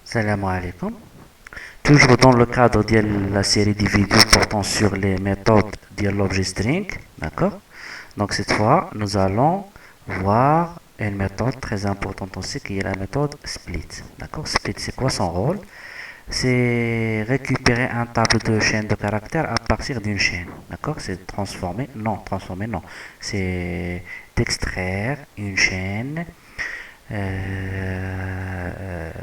Salam alaikum. Toujours dans le cadre de la série de vidéos portant sur les méthodes de l'objet string, d'accord? Donc cette fois, nous allons voir une méthode très importante aussi qui est la méthode split, d'accord? Split, c'est quoi son rôle? C'est récupérer un tableau de chaîne de caractères à partir d'une chaîne, d'accord? C'est transformer non, c'est d'extraire une chaîne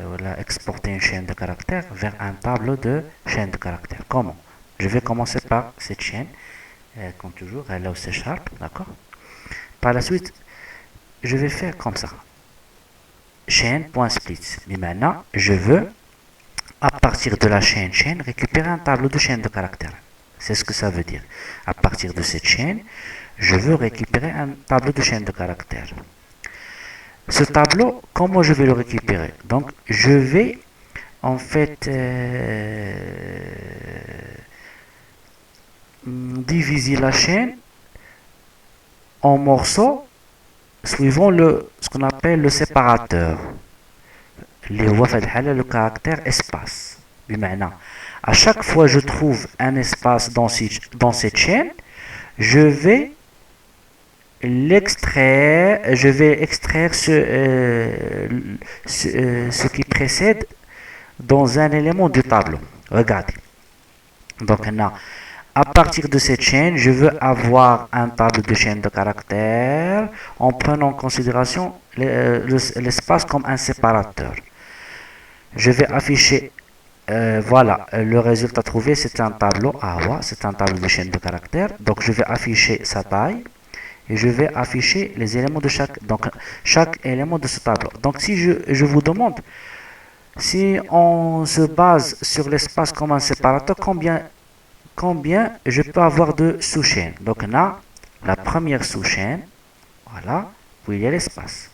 voilà, exporter une chaîne de caractères vers un tableau de chaîne de caractères. Comment? Je vais commencer par cette chaîne, comme toujours, elle est au C Sharp, d'accord? Par la suite, je vais faire comme ça. Chaîne.split. Mais maintenant, je veux, à partir de la chaîne, récupérer un tableau de chaîne de caractères. C'est ce que ça veut dire. À partir de cette chaîne, je veux récupérer un tableau de chaîne de caractères. Ce tableau, comment je vais le récupérer? Donc, je vais en fait diviser la chaîne en morceaux suivant ce qu'on appelle le séparateur. Le caractère espace. بمعنى, à chaque fois que je trouve un espace dans cette chaîne, je vais extraire ce qui précède dans un élément du tableau. Regardez. Donc, là, à partir de cette chaîne, je veux avoir un tableau de chaîne de caractères en prenant en considération l'espace comme un séparateur. Je vais afficher, voilà, le résultat trouvé, c'est un tableau. Ah ouais, c'est un tableau de chaîne de caractères. Donc, je vais afficher sa taille et je vais afficher les éléments de chaque élément de ce tableau. Donc, si je vous demande, si on se base sur l'espace comme un séparateur, combien je peux avoir de sous-chaînes? Donc là, la première sous-chaîne, voilà, où il y a l'espace.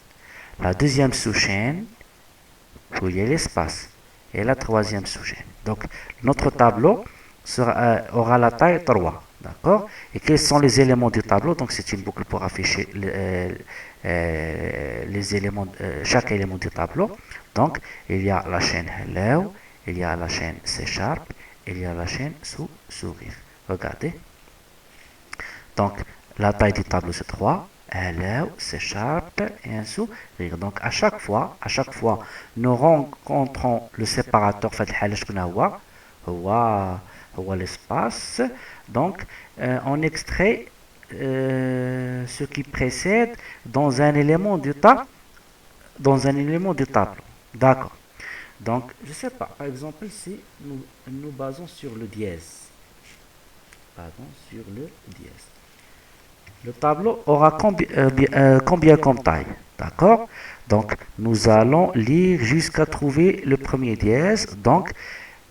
La deuxième sous-chaîne, où il y a l'espace. Et la troisième sous-chaîne. Donc, notre tableau aura la taille 3. D'accord? Et quels sont les éléments du tableau? Donc, c'est une boucle pour afficher les éléments, chaque élément du tableau. Donc, il y a la chaîne Hello, il y a la chaîne C Sharp, il y a la chaîne sourire. Regardez. Donc, la taille du tableau, c'est 3. Hello, C Sharp, et un sourire. Donc, à chaque fois, nous rencontrons le séparateur, l'espace. Donc, on extrait ce qui précède dans un élément du tableau. D'accord. Donc, je ne sais pas. Par exemple, si nous basons sur le dièse. Le tableau aura combien comme taille? D'accord? Donc, nous allons lire jusqu'à trouver le premier dièse. Donc,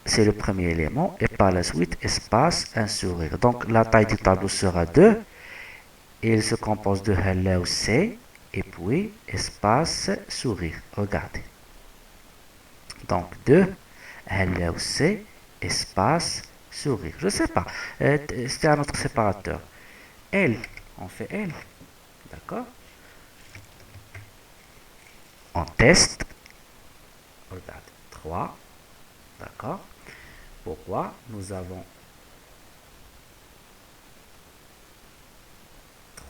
c'est le premier élément. Et par la suite, espace, un sourire. Donc, la taille du tableau sera 2. Et il se compose de hello C. Et puis, espace, sourire. Regardez. Donc, 2. Hello C. Espace, sourire. Je ne sais pas. C'était un autre séparateur. L. On fait L. D'accord? On teste. Regarde. 3. D'accord? Pourquoi? Nous avons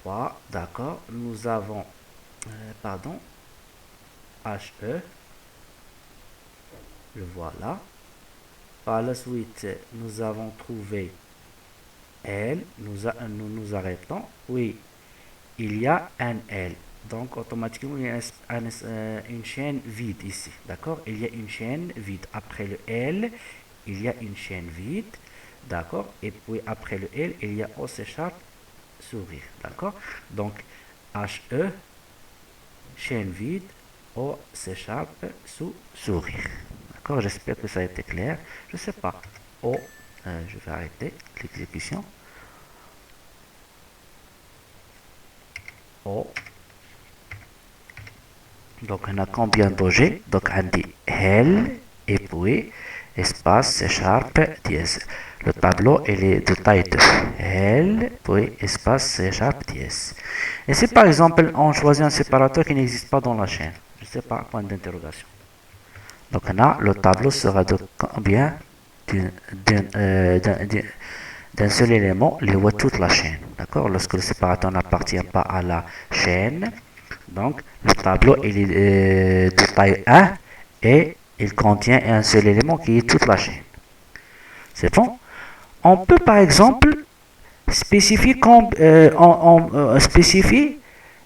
3. D'accord? Nous avons, pardon, HE. Le voilà. Par la suite, nous avons trouvé L. Nous arrêtons. Oui, il y a un L. Donc, automatiquement, il y a une chaîne vide ici. D'accord? Il y a une chaîne vide. Après le L, il y a une chaîne vide. D'accord? Et puis, après le L, il y a O C Sharp sourire. D'accord? Donc, HE, chaîne vide, O C Sharp sourire. D'accord? J'espère que ça a été clair. Je ne sais pas. O, je vais arrêter l'exécution. O. Donc, on a combien d'objets? Donc, on dit L et puis espace C Sharp dièse. Le tableau, il est de taille 2. L, puis espace C Sharp dièse. Et si par exemple, on choisit un séparateur qui n'existe pas dans la chaîne, je ne sais pas, point d'interrogation. Donc là, le tableau sera de combien? D'un seul élément, les voit toute la chaîne. D'accord? Lorsque le séparateur n'appartient pas à la chaîne, donc le tableau il est de taille 1 et il contient un seul élément qui est toute la chaîne. C'est bon? On peut par exemple spécifier,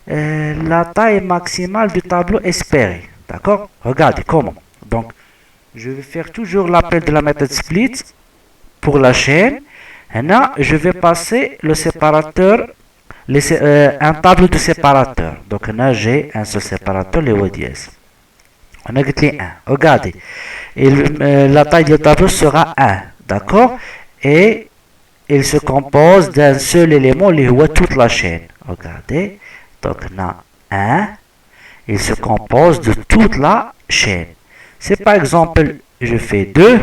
la taille maximale du tableau espéré. D'accord? Regardez comment. Donc, je vais faire toujours l'appel de la méthode split pour la chaîne. Et là, je vais passer le séparateur, un tableau de séparateur. Donc là, j'ai un seul séparateur, le dièse. On a dit 1. Regardez. Et la taille du tableau sera 1. D'accord? Et il se compose d'un seul élément, les voit toute la chaîne. Regardez. Donc là, 1. Il se compose de toute la chaîne. Si par exemple, je fais 2,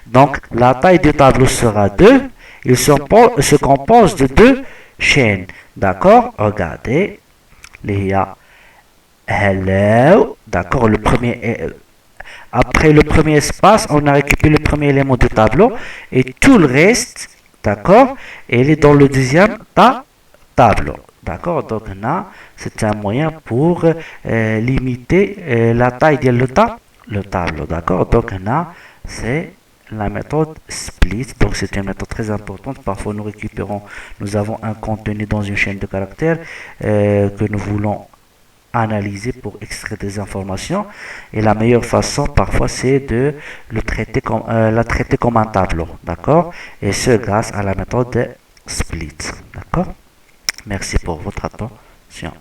donc la taille du tableau sera 2. Il se compose de 2 chaînes. D'accord? Regardez. Il y a hello. D'accord? Après le premier espace, on a récupéré le premier élément du tableau. Et tout le reste, d'accord? Il est dans le deuxième tableau. D'accord? Donc là, c'est un moyen pour limiter la taille de le tableau. D'accord? Donc là, c'est la méthode split. Donc c'est une méthode très importante. Parfois nous avons un contenu dans une chaîne de caractères que nous voulons analyser pour extraire des informations. Et la meilleure façon parfois c'est de la traiter comme un tableau. D'accord? Et ce grâce à la méthode split. D'accord? Merci pour votre attention.